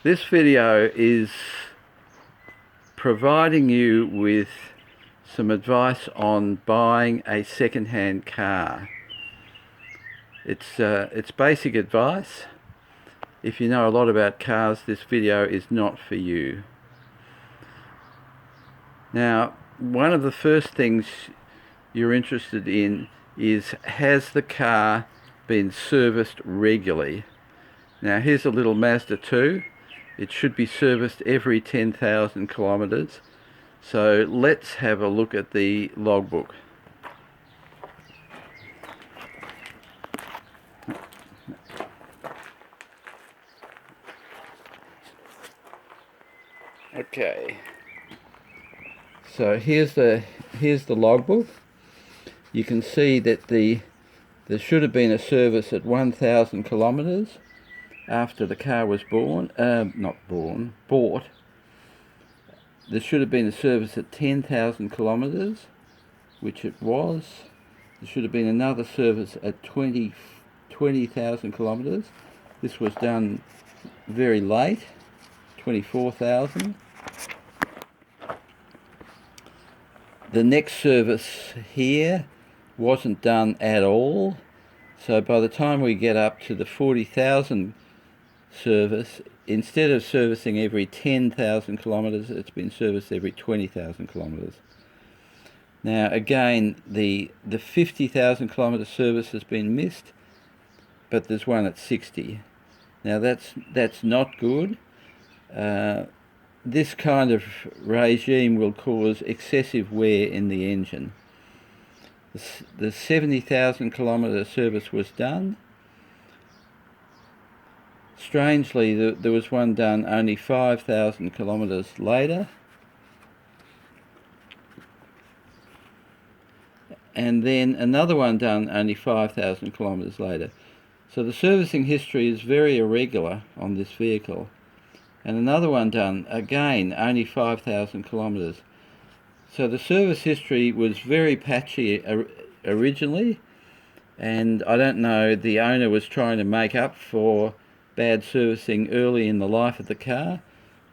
This video is providing you with some advice on buying a second-hand car. It's basic advice. If you know a lot about cars, this video is not for you. Now, one of the first things you're interested in is, has the car been serviced regularly? Now, here's a little Mazda 2. It should be serviced every 10,000 kilometers. So let's have a look at the logbook. Okay. So here's the logbook. You can see that there should have been a service at 1,000 kilometers after the car was bought. There should have been a service at 10,000 kilometers, which it was. There should have been another service at 20,000 kilometers. This was done very late, 24,000. The next service here wasn't done at all. So by the time we get up to the 40,000 service, instead of servicing every 10,000 kilometers, it's been serviced every 20,000 kilometers. Now again, the 50,000 kilometer service has been missed, but there's one at 60. Now that's not good. This kind of regime will cause excessive wear in the engine. The 70,000 kilometer service was done. Strangely, there was one done only 5,000 kilometers later, and then another one done only 5,000 kilometers later. So the servicing history is very irregular on this vehicle. And another one done, again, only 5,000 kilometers. So the service history was very patchy originally, and I don't know, the owner was trying to make up for bad servicing early in the life of the car,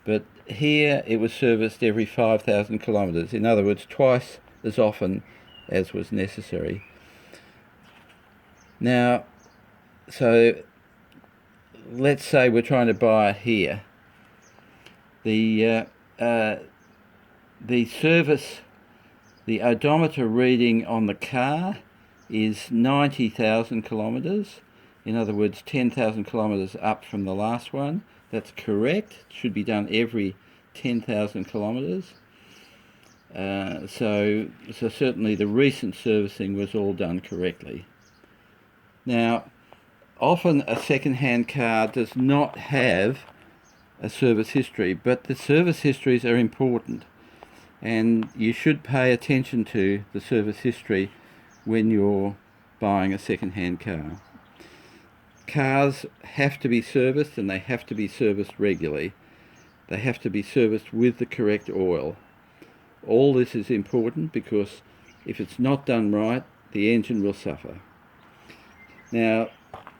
but here it was serviced every 5,000 kilometers. In other words, twice as often as was necessary. Now, so let's say we're trying to buy it here. The odometer reading on the car is 90,000 kilometers. In other words, 10,000 kilometers up from the last one. That's correct. It should be done every 10,000 kilometers. So certainly the recent servicing was all done correctly. Now, often a second-hand car does not have a service history, but the service histories are important, and you should pay attention to the service history when you're buying a second-hand car. Cars have to be serviced, and they have to be serviced regularly. They have to be serviced with the correct oil. All this is important because if it's not done right, the engine will suffer. Now,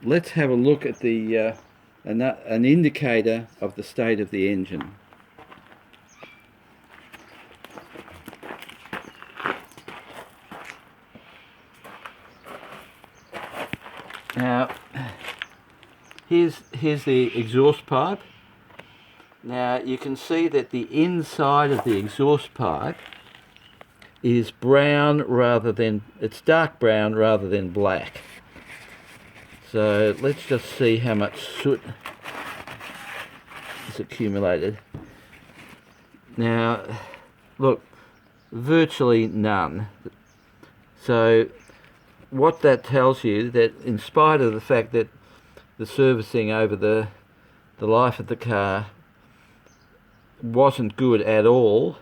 let's have a look at the an indicator of the state of the engine. Now, here's the exhaust pipe. Now you can see that the inside of the exhaust pipe is brown it's dark brown rather than black. So let's just see how much soot is accumulated. Now, look, virtually none. So what that tells you, that in spite of the fact that the servicing over the life of the car wasn't good at all,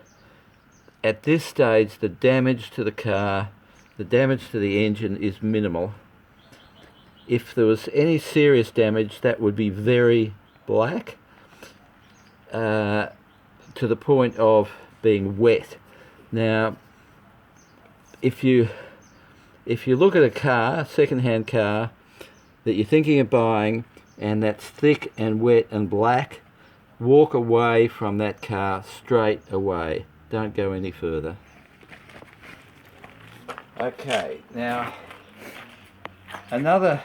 at this stage the damage to the car, the damage to the engine is minimal. If there was any serious damage, that would be very black, to the point of being wet. Now, if you look at a car, a second-hand car, that you're thinking of buying, and that's thick and wet and black, walk away from that car straight away. Don't go any further. Okay, now another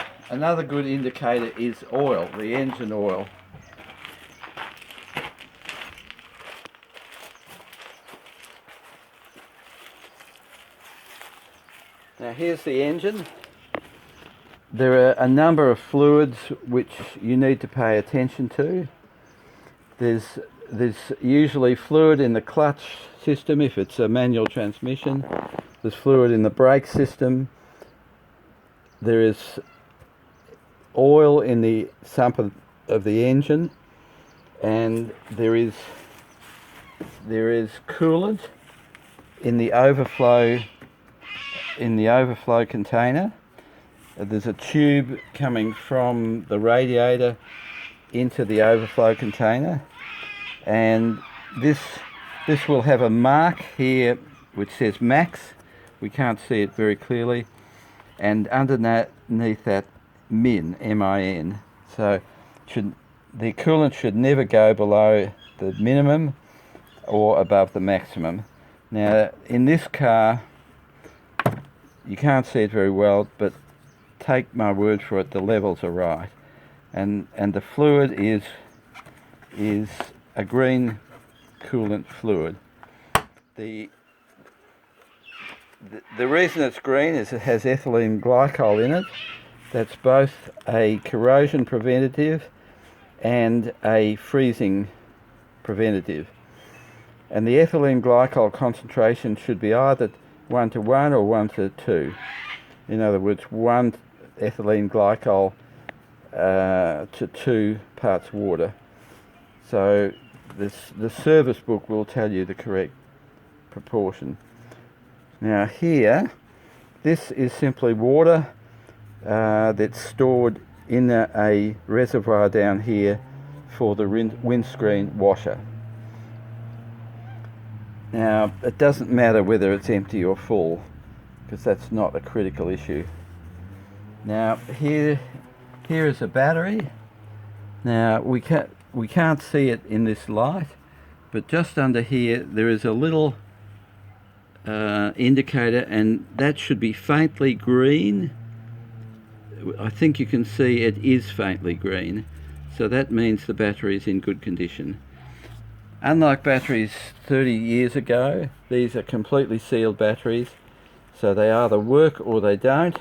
good indicator is oil, the engine oil. Now here's the engine. There are a number of fluids which you need to pay attention to. There's usually fluid in the clutch system if it's a manual transmission. There's fluid in the brake system. There is oil in the sump of the engine, and there is coolant in the overflow container. There's a tube coming from the radiator into the overflow container, and this will have a mark here which says max. We can't see it very clearly, and underneath that min, M-I-N. So the coolant should never go below the minimum or above the maximum. Now in this car you can't see it very well, but take my word for it, the levels are right, and the fluid is a green coolant fluid. The reason it's green is it has ethylene glycol in it. That's both a corrosion preventative and a freezing preventative. And the ethylene glycol concentration should be either 1:1 or 1:2. In other words, 1 ethylene glycol to 2 parts water. So the service book will tell you the correct proportion. Now here, this is simply water that's stored in a reservoir down here for the windscreen washer. Now it doesn't matter whether it's empty or full, because that's not a critical issue. Now here is a battery. Now we can't see it in this light, but just under here there is a little indicator, and that should be faintly green. I think you can see it is faintly green, so that means the battery is in good condition. Unlike batteries 30 years ago, these are completely sealed batteries, so they either work or they don't.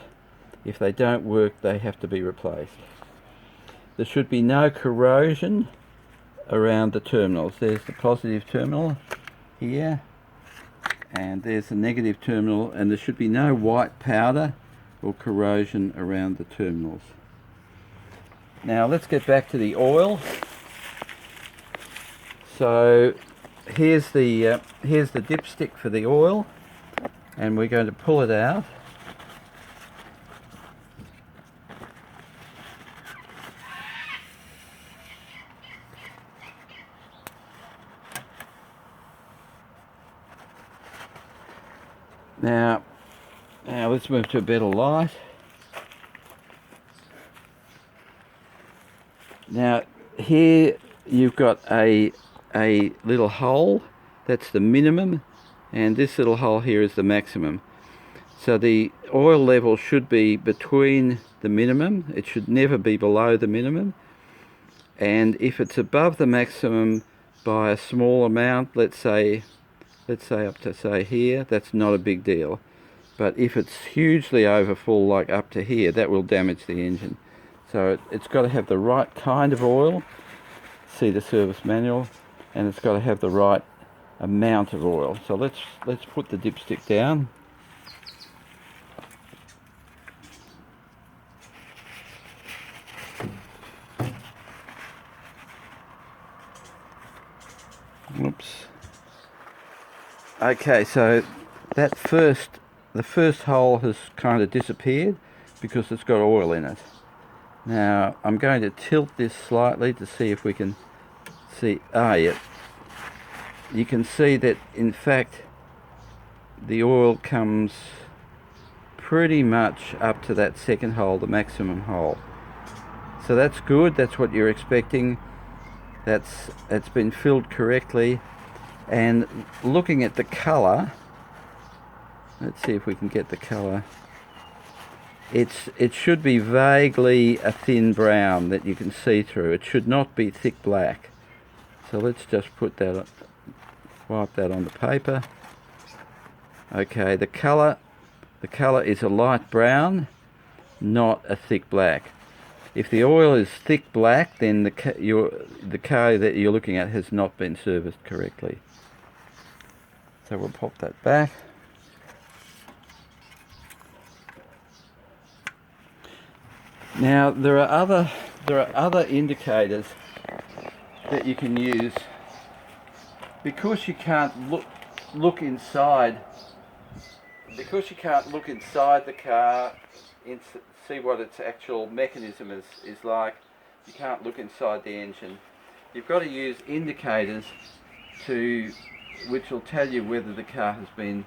If they don't work, they have to be replaced. There should be no corrosion around the terminals. There's the positive terminal here, and there's the negative terminal, and there should be no white powder or corrosion around the terminals. Now let's get back to the oil. So here's the dipstick for the oil, and we're going to pull it out. Now let's move to a better light. Now here you've got a little hole, that's the minimum, and this little hole here is the maximum. So the oil level should be between the minimum. It should never be below the minimum, and if it's above the maximum by a small amount, let's say up to say here, that's not a big deal. But if it's hugely overfull, like up to here, that will damage the engine. So it's got to have the right kind of oil. See the service manual, and it's got to have the right amount of oil. So let's put the dipstick down. Oops. Okay, so the first hole has kind of disappeared because it's got oil in it. Now I'm going to tilt this slightly to see if we can see. Yeah. You can see that in fact the oil comes pretty much up to that second hole, the maximum hole. So that's good, that's what you're expecting. it's been filled correctly. And looking at the colour, let's see if we can get the colour. It should be vaguely a thin brown that you can see through. It should not be thick black. So let's just put that, wipe that on the paper. Okay, the colour is a light brown, not a thick black. If the oil is thick black, then the car that you're looking at has not been serviced correctly. So we'll pop that back. Now there are other indicators that you can use because you can't look inside. Because you can't look inside the car, see what its actual mechanism is like. You can't look inside the engine. You've got to use indicators which will tell you whether the car has been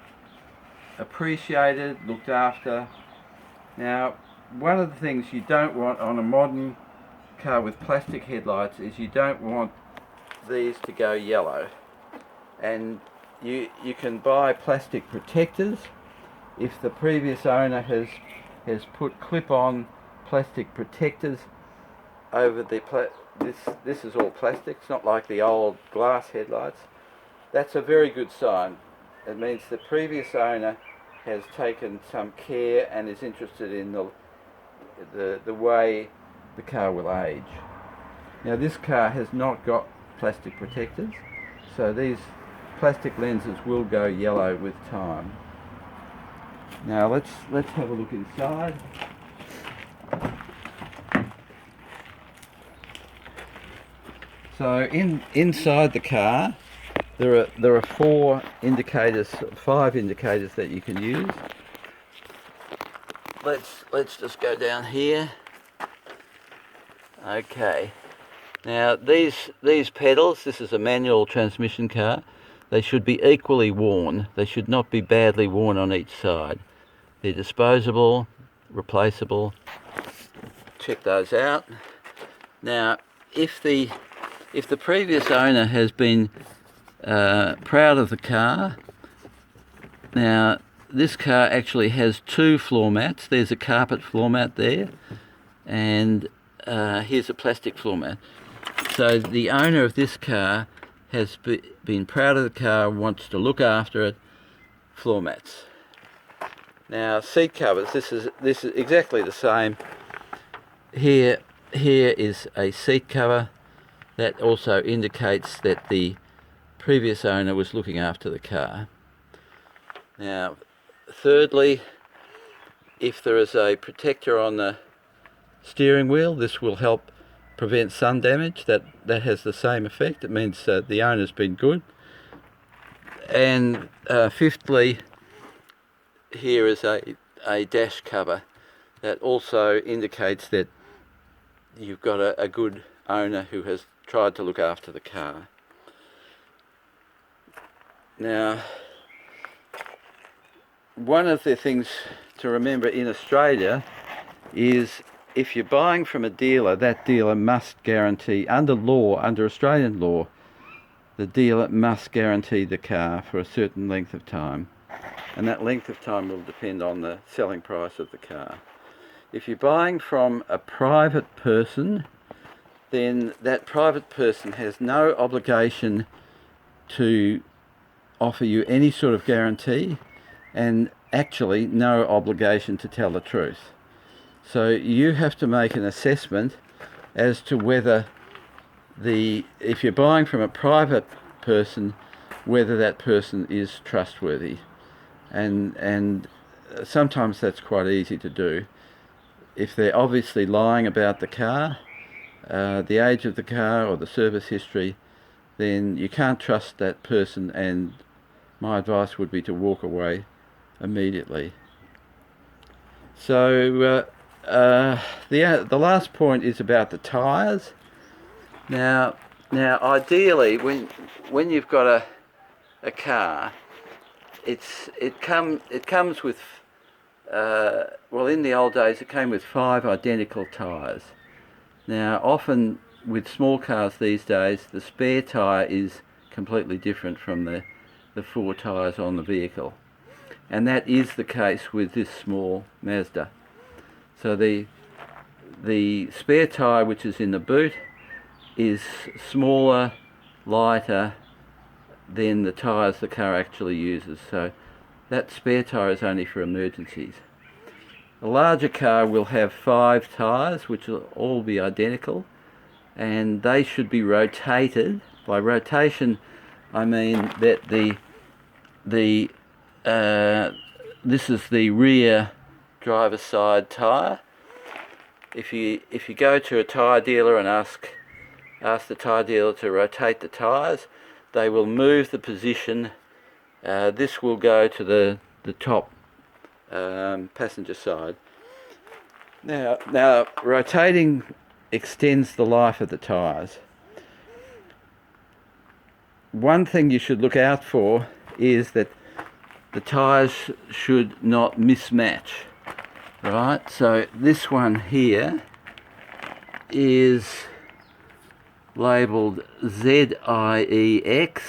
appreciated, looked after. Now, one of the things you don't want on a modern car with plastic headlights is you don't want these to go yellow. And you can buy plastic protectors. If the previous owner has put clip-on plastic protectors over the this is all plastic. It's not like the old glass headlights. That's a very good sign. It means the previous owner has taken some care and is interested in the way the car will age. Now this car has not got plastic protectors, so these plastic lenses will go yellow with time. Now let's have a look inside. So inside the car there are five indicators that you can use. Let's just go down here. Okay. Now these pedals, this is a manual transmission car, they should be equally worn. They should not be badly worn on each side. They're disposable, replaceable. Check those out. Now, if the previous owner has been proud of the car, now this car actually has two floor mats. There's a carpet floor mat there, and here's a plastic floor mat. So the owner of this car has been proud of the car, wants to look after it. Floor mats. Now seat covers. This is exactly the same. Here is a seat cover that also indicates that the previous owner was looking after the car. Now, thirdly, if there is a protector on the steering wheel, this will help prevent sun damage. That has the same effect. It means the owner's been good. And fifthly, here is a dash cover that also indicates that you've got a good owner who has tried to look after the car. Now, one of the things to remember in Australia is if you're buying from a dealer, that dealer must guarantee, under Australian law, the dealer must guarantee the car for a certain length of time. And that length of time will depend on the selling price of the car. If you're buying from a private person, then that private person has no obligation to offer you any sort of guarantee, and actually no obligation to tell the truth. So you have to make an assessment as to whether if you're buying from a private person, whether that person is trustworthy. And sometimes that's quite easy to do. If they're obviously lying about the car, the age of the car or the service history, then you can't trust that person, and my advice would be to walk away immediately. So the last point is about the tyres. Now ideally when you've got a car, it comes with well, in the old days it came with 5 identical tyres. Now often with small cars these days, the spare tyre is completely different from the 4 tyres on the vehicle. And that is the case with this small Mazda. So the spare tyre, which is in the boot, is smaller, lighter than the tyres the car actually uses. So that spare tyre is only for emergencies. A larger car will have 5 tyres, which will all be identical, and they should be rotated. By rotation, I mean that this is the rear driver's side tyre. If you go to a tyre dealer and ask the tyre dealer to rotate the tyres, they will move the position. This will go to the top passenger side. Now rotating extends the life of the tyres. One thing you should look out for is that the tyres should not mismatch. Right, so this one here is labelled ZIEX,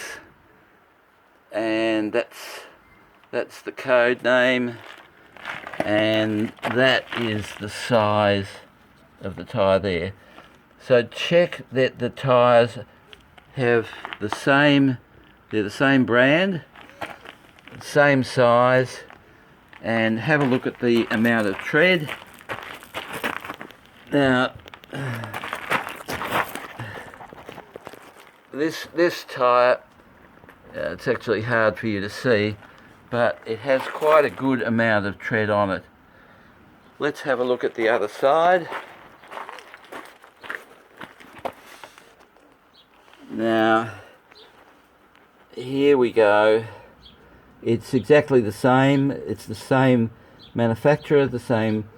and that's the code name, and that is the size of the tyre there. So check that the tyres have they're the same brand, same size, and have a look at the amount of tread. Now this tyre, it's actually hard for you to see, but it has quite a good amount of tread on it. Let's have a look at the other side. Now here we go. It's exactly the same. It's the same manufacturer, the same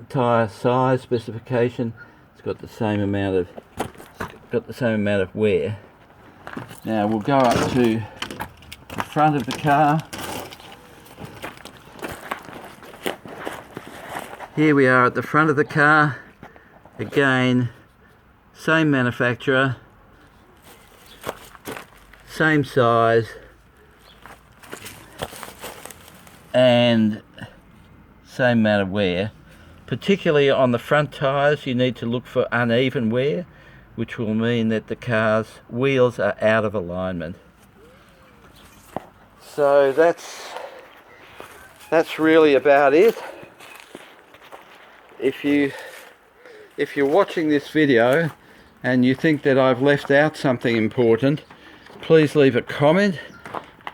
tyre size specification. It's got the same amount of wear. Now we'll go up to the front of the car. Here we are at the front of the car. Again, same manufacturer, same size, and same amount of wear. Particularly on the front tyres, you need to look for uneven wear, which will mean that the car's wheels are out of alignment. So that's really about it. If you're watching this video and you think that I've left out something important, please leave a comment,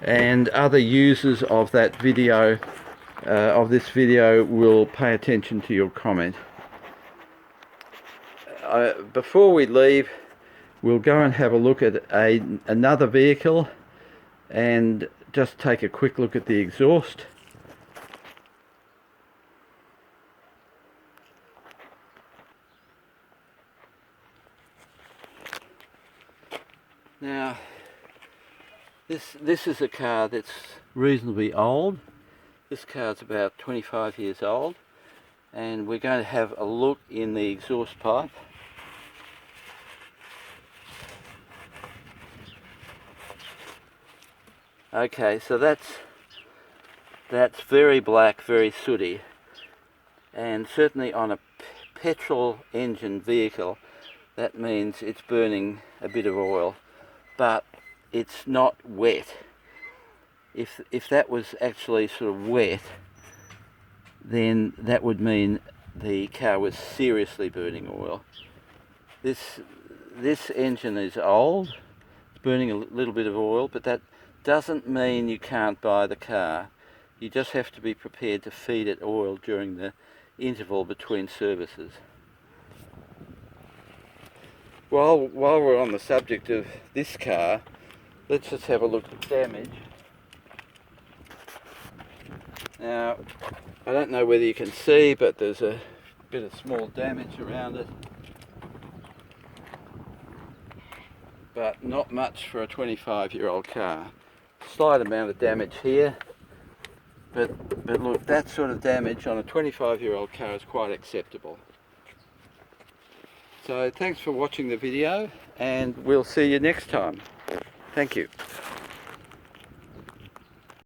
and other users of that video, of this video, will pay attention to your comment. Before we leave, we'll go and have a look at another vehicle and just take a quick look at the exhaust. Now this is a car that's reasonably old. This car's about 25 years old, and we're going to have a look in the exhaust pipe. Okay, so that's very black, very sooty, and certainly on a petrol engine vehicle that means it's burning a bit of oil, but it's not wet. If that was actually sort of wet, then that would mean the car was seriously burning oil. This engine is old, it's burning a little bit of oil, but that doesn't mean you can't buy the car. You just have to be prepared to feed it oil during the interval between services. While we're on the subject of this car, let's just have a look at the damage. Now, I don't know whether you can see, but there's a bit of small damage around it. But not much for a 25-year-old car. Slight amount of damage here, but look, that sort of damage on a 25-year-old car is quite acceptable. So thanks for watching the video, and we'll see you next time. Thank you.